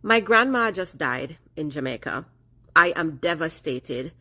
My grandma just died in Jamaica. I am devastated.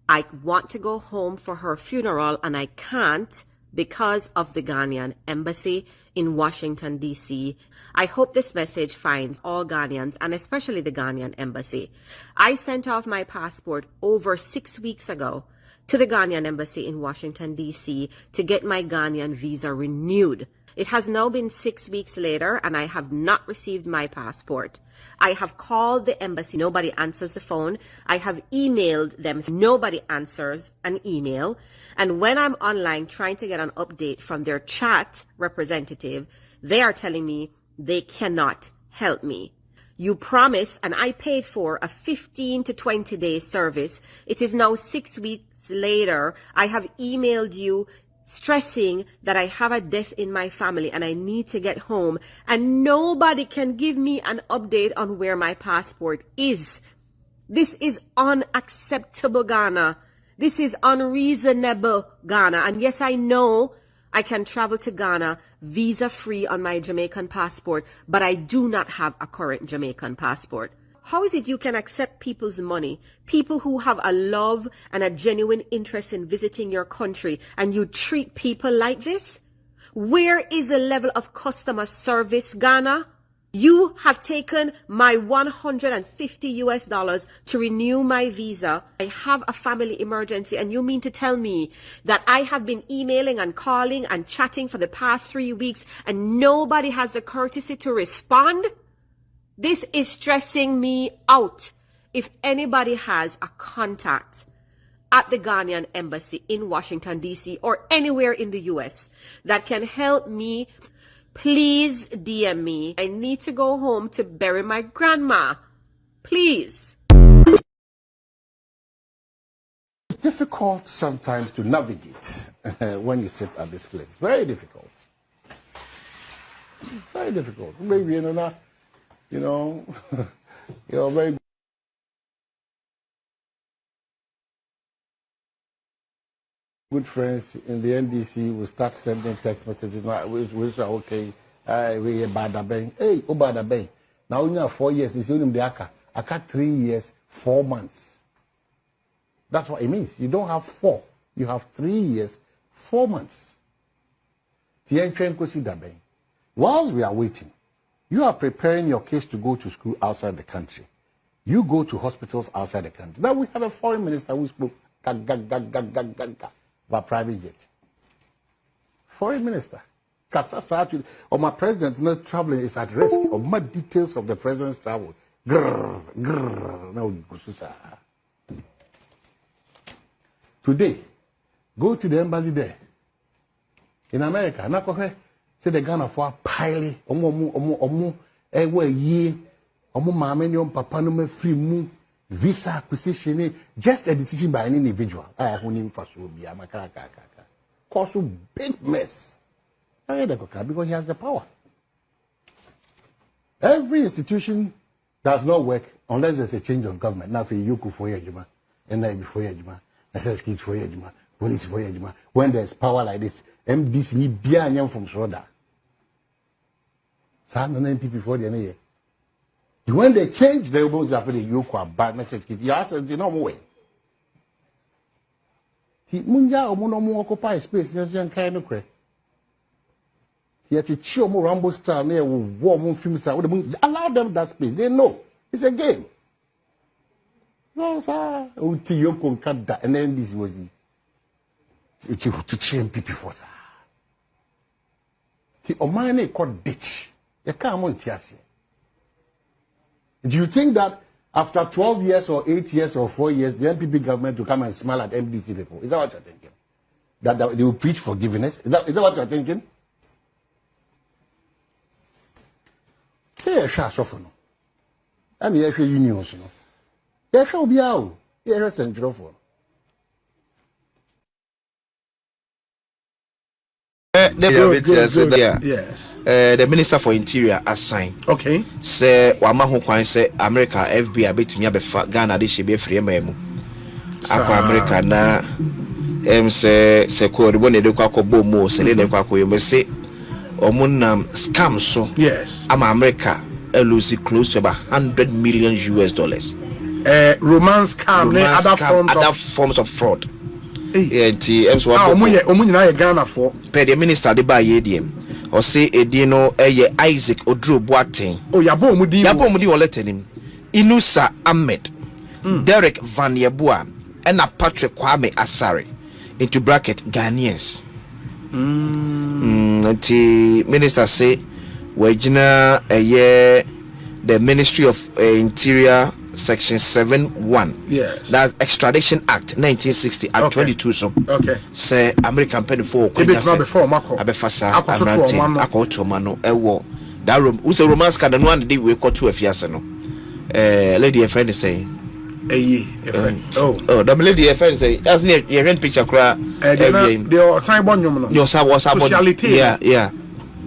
I want to go home for her funeral and I can't because of the Ghanaian embassy in Washington, D.C. I hope this message finds all Ghanaians and especially the Ghanaian embassy. I sent off my passport over 6 weeks ago to the Ghanaian embassy in Washington, D.C. to get my Ghanaian visa renewed. It has now been 6 weeks later and I have not received my passport. I have called the embassy. Nobody answers the phone. I have emailed them. Nobody answers an email. And when I'm online trying to get an update from their chat representative, they are telling me they cannot help me. You promised and I paid for a 15 to 20 day service. It is now 6 weeks later. I have emailed you stressing that I have a death in my family and I need to get home, and nobody can give me an update on where my passport is. This is unacceptable, Ghana. This is unreasonable, Ghana. And yes, I know I can travel to Ghana visa-free on my Jamaican passport, but I do not have a current Jamaican passport. How is it you can accept people's money, people who have a love and a genuine interest in visiting your country, and you treat people like this? Where is the level of customer service, Ghana? You have taken my $150 to renew my visa. I have a family emergency, and you mean to tell me that I have been emailing and calling and chatting for the past 3 weeks and nobody has the courtesy to respond? This is stressing me out. If anybody has a contact at the Ghanaian embassy in Washington, D.C. or anywhere in the U.S. that can help me, please DM me. I need to go home to bury my grandma. Please. It's difficult sometimes to navigate when you sit at this place. Very difficult. Very difficult. Maybe, you're very good friends in the NDC will start sending text messages. Which are okay. We bad bang. Hey, oh bad bang. Now you have 4 years. It's only the aka 3 years, 4 months. That's what it means. You don't have 4. You have 3 years, 4 months. Whilst we are waiting, you are preparing your case to go to school outside the country. You go to hospitals outside the country. Now we have a foreign minister who spoke about private jet. Foreign minister. Or my president not traveling is at risk. Or more details of the president's travel. Today, go to the embassy there. In America, say the Ghana for pile, papa no free mu visa acquisition, just a decision by an individual. I have cause a big mess. Because he has the power. Every institution does not work unless there's a change of government. Now for you for Yajima, and then before Yajima, SSK for Yajima, police for Yajima. When there's power like this, MDC need be from Shroda. People the year. When they change, they will after the yoke or bad message. You ask them, no way. See, Munja or Mono occupy space, there's young kind of crack. Yet a chill more rumble star near warm films. Allow them that space. They know it's a game. No, sir. Yoko cut that, and then this was it. To change people for sir. See, Omani called ditch. You can't want to see. Do you think that after 12 years or 8 years or 4 years, the NPP government will come and smile at MDC people? Is that what you're thinking? That they will preach forgiveness? Is that what you're thinking? Say a shot of no. I'm here for unions, no. There shall be out. Here is central for. Yes. The Minister for Interior assigned. Okay. Say Wamahu Kwan say America FBI bit me abefa Ghana de she be free memu. Akwa America na say ko de bone de kwa ko bomo se le kwa ko yeme say omunam scam so. Yes. Ama America lose close to about $100 million. Romance scam, other forms of fraud. Ghana for the minister de ba yediem or say edino Isaac Odro Boateng. Oh, yabo mudi oletenim Inusa Ahmed, Derek Van Yeboah, and Patrick Kwame Asare into bracket Ghanaians. The minister say wejina the Ministry of Interior Section 7(1). Yes. That's Extradition Act 1960 at 22 so. Okay. Say American penny for before Mako. Abefasa Akotomano ewo. That room who's a romance card and one day we got to a fiasa no. Lady a friend is saying. A friend. Oh, the lady a friend say that's near your rent picture cry. They are time bon you know. Your sociality. Yeah.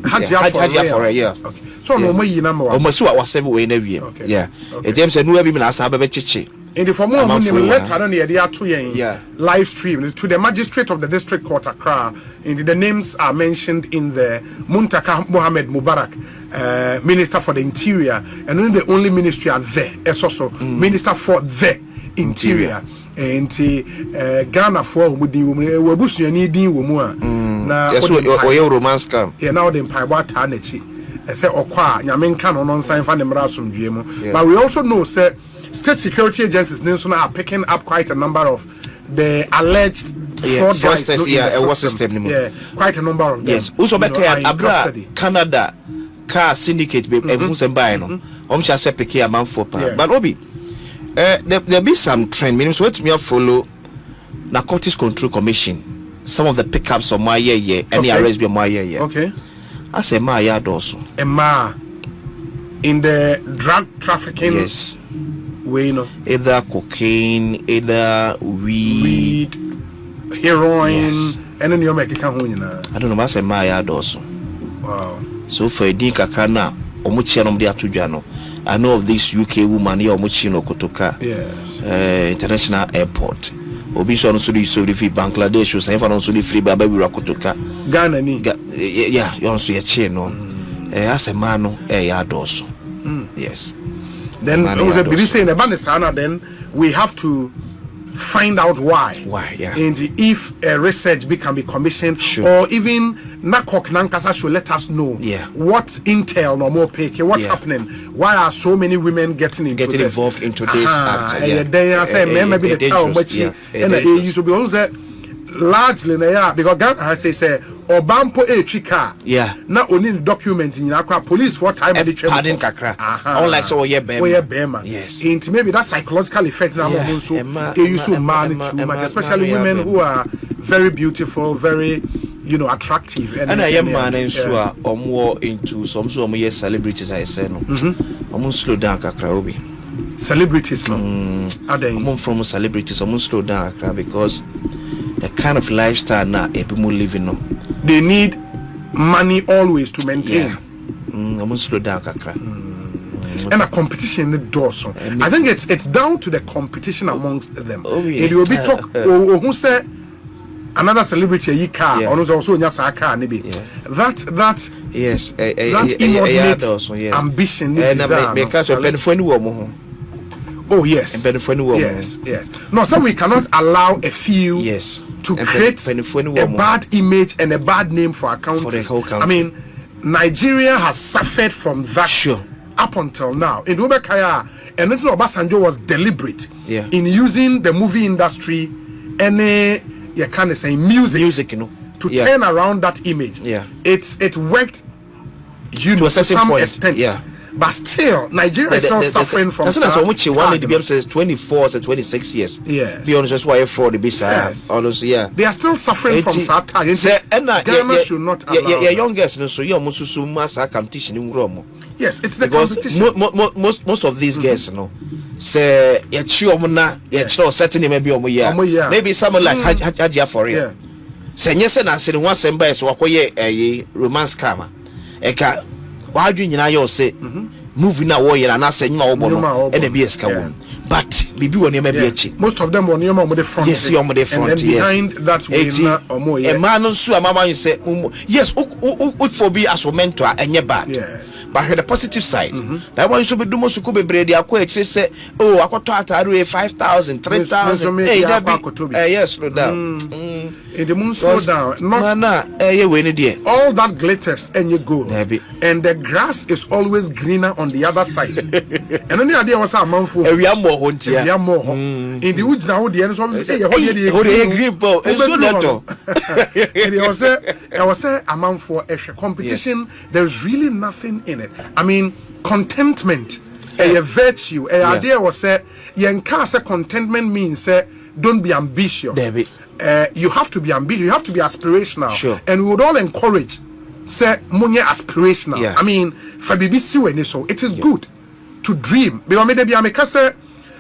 Hajia for a year. Okay. So no more number. Almost what was 7 way in every year. Yeah. James and we have been chichi. In the form of letter they are 2 years live stream to the magistrate of the district court Accra. And the names are mentioned in the Muntaka Mohammed Mubarak, Minister for the Interior, and only the only ministry are there. It's also Minister for the Interior. And Ghana for Wabusu needing woman. Now, romance scam. Yeah, now the Empire Tanechi. I say Okwa, Nyamenkan on sign for the Marasum GMO. But we also know, sir, state security agencies are picking up quite a number of the alleged fraud system. Yeah, quite a number of them. Yes, also Abra Canada car syndicate be no. Shall say pick a man for but Obi there be some trend meaning so me follow Narcotics Control Commission some of the pickups of my year any arrest be my year. Okay. I say my yard also. Emma in the drug trafficking. Yes. Way no. Either cocaine, either weed, heroin, and then you make it come home. I don't know. I say my yard also. Wow. So for a dinka kana, omuchiano mdia tujano. I know of this UK woman here omuchino kotoka. Yes. International airport. Obiso no sudi fi Bangladesh, so if I don't sudi free baba bi rakotoka. Ghana ni. Yeah, you also ye no. As a man yard also. Yes. Then then we have to find out why. Why, yeah. And if a research can be commissioned, or even Nakok Nankasa should let us know what intel no more pick, what's happening. Why are so many women getting involved into this act? They say maybe the town, but and you should be also largely because God say Obampo Chika. Yeah. Not only document in Accra police for time and pardon kakra. Unlike so Bema. Yes. And maybe that psychological effect now also you so man too much, especially women who are very beautiful, very attractive. And I am man and sure more into some celebrities I say no. Almost slow down kakra obi. Celebrities no. Are they from celebrities almost slow down kakra because the kind of lifestyle now people living on. They need money always to maintain. Almost slow down kakra. And a competition in the door. So I think it's down to the competition amongst them. And you will be talk who say another celebrity a car or also nyasa car maybe. That yes that inordinate ambition oh yes. Yes. No, so we cannot allow a few to create a bad image and a bad name for our country. For the whole country. I mean, Nigeria has suffered from that up until now. In Ubekaya, and Obasanjo was deliberate in using the movie industry and you can say music to turn around that image. It worked to some extent. But still, Nigeria is still suffering from that. That's much one the says 24 to 26 years. Yes. Be honest, why for the bisa. They are still suffering from Satan. Ghana should not allow. Youngest, so you almost competition in Rome. Yes, it's the competition. Most of these girls, say certainly maybe someone like Hajia for it. Say yes, and I said one semba is a romance scammer. Why do you say movie na wo yera na say nyuma wo no e na be eska wo but bibi wo ne ma be achi most of them on nyuma mo the front yes you mo the front and then behind that way na omo e man no so amama you say yes for be as mentor enye bad yes but the positive side that one so be do mo suku bebre dia akwa ekire say oh akoto atare 5,000 3,000 yes slow down in the moon slow down not all that glitters and you go and the grass is always greener on the other side and only idea was a man for we are more huntia in the woods now the end so green ball and so that and it was a man for a competition. There's really nothing in it. I mean, contentment a virtue a idea was say yenka say contentment means don't be ambitious. You have to be ambitious, you have to be aspirational. Sure. And we would all encourage say munye aspirational. Yeah. I mean for BBC when so it is good to dream. Because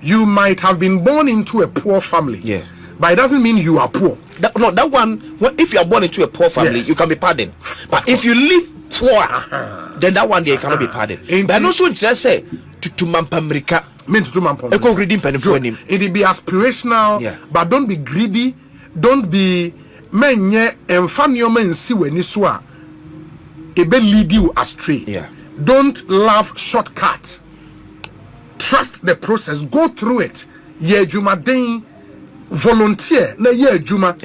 you might have been born into a poor family. Yeah. But it doesn't mean you are poor. That one, if you are born into a poor family, you can be pardoned. But if you live poor, then that one day you cannot be pardoned. But also just say to Mampamrika. Means to Mampamrika. It be aspirational, but don't be greedy. Don't be menye emfanyo mensi weniswa. It be lead you astray. Yeah. Don't love shortcuts. Trust the process. Go through it. Ye jumaden. Volunteer na ye juma.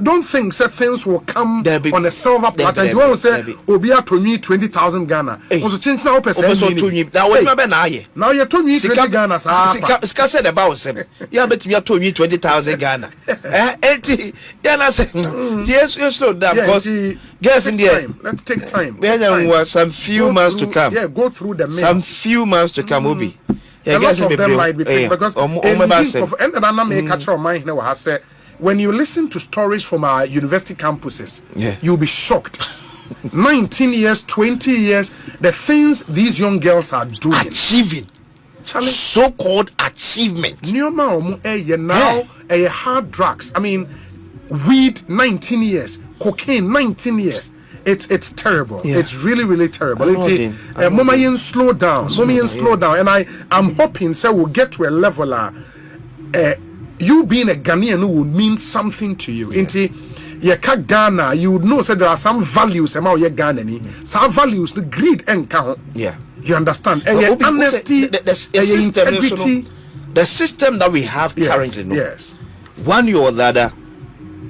Don't think that things will come on a silver platter. You want to say obia to me 20,000 Ghana. Also change now person. Now you told me 20 Ghana. Ska said about seven. Yeah, but you told me 20,000 Ghana. Yeah, say yes, you slow down because guess in the end. Let's take time. There some few months to come. Yeah, go through the some few months to come, Obi. A lot of them might be picked because when you listen to stories from our university campuses, you'll be shocked. 19 years, 20 years, the things these young girls are doing. Achieving. So-called achievement. Now, hard drugs. I mean, weed, 19 years. Cocaine, 19 years. It's terrible. It's really terrible. Mama yen slow down. Slow down. And I'm hoping so we'll get to a level you being a Ghanaian would mean something to you. Ghana, you would know there are some values about your Ghana. Some values, the greed and count. You understand? Honesty, integrity. The system that we have currently, yes. One way or the other,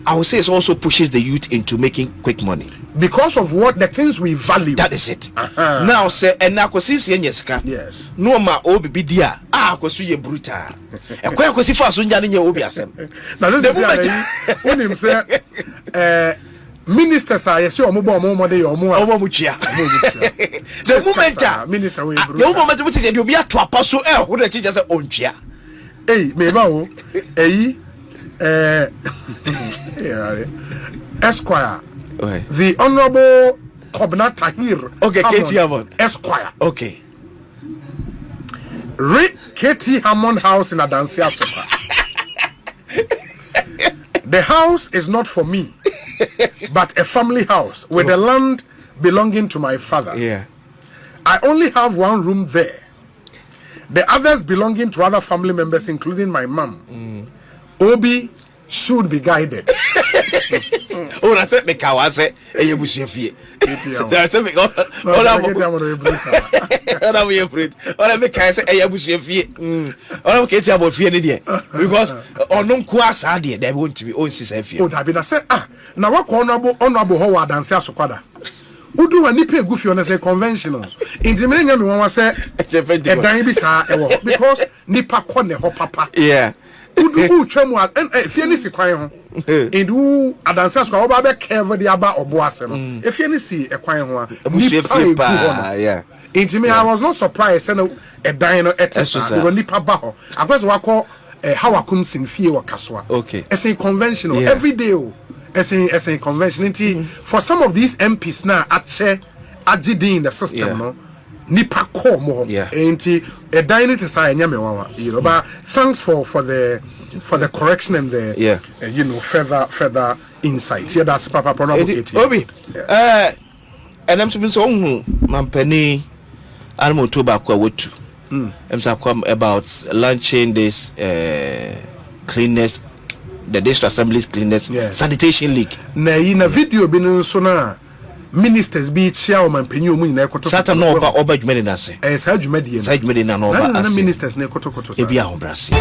I would say it also pushes the youth into making quick money. Because of what the things we value. That is it. Now, say, and now, yes. No ma obi bidia. Kwasu ye brutal. Kwasi fa so njane nye obi asem. Now this is when him say ministers are yes omo bo omo de omo mutua. The moment minister we brutal. The moment we dey obi ato apaso wo na chicha say ontua. Me ba o. Esquire. Okay. The Honorable Kobna Tahir. Okay, Katie Hammond. Esquire. Okay. Katie Hammond House in Adansi, Africa. The house is not for me, but a family house with the land belonging to my father. Yeah. I only have one room there. The others belonging to other family members, including my mom. Obi should be guided. Oh, I said, Mekawase, a Yabushefie. I said, because on Kwasa, they want to be own sister. Oh, I've been said, now what honorable Howard and Siasokwada. Udu wa nipe goofy on a conventional. In the main, you want to say, a dime because nipa kone ho papa. Yeah. Udu chemu and if you see kwai in do adansa so oba be carve the aba oboase no if you see a kwai ho yeah intimi I was not surprised say no a dan no etesa we nipa ba ho akwese wakọ how akum sin fie wakasoa okay it's a conventional every day it's a convention for some of these MPs now agidi in the system no nipa ko mo enti a dynamic say nyame wawa you know but thanks for the correction and the further insights here that's papa pronoun obi and I'm to be so mampani animal to back what to about launching this cleanness, the district assembly's cleanness sanitation league. Na in a video been so na ministers be chairman penyu mu na ekoto sata no oba dwumedi na se sa dwumedi na no oba na ministers na ekoto e bia ho brase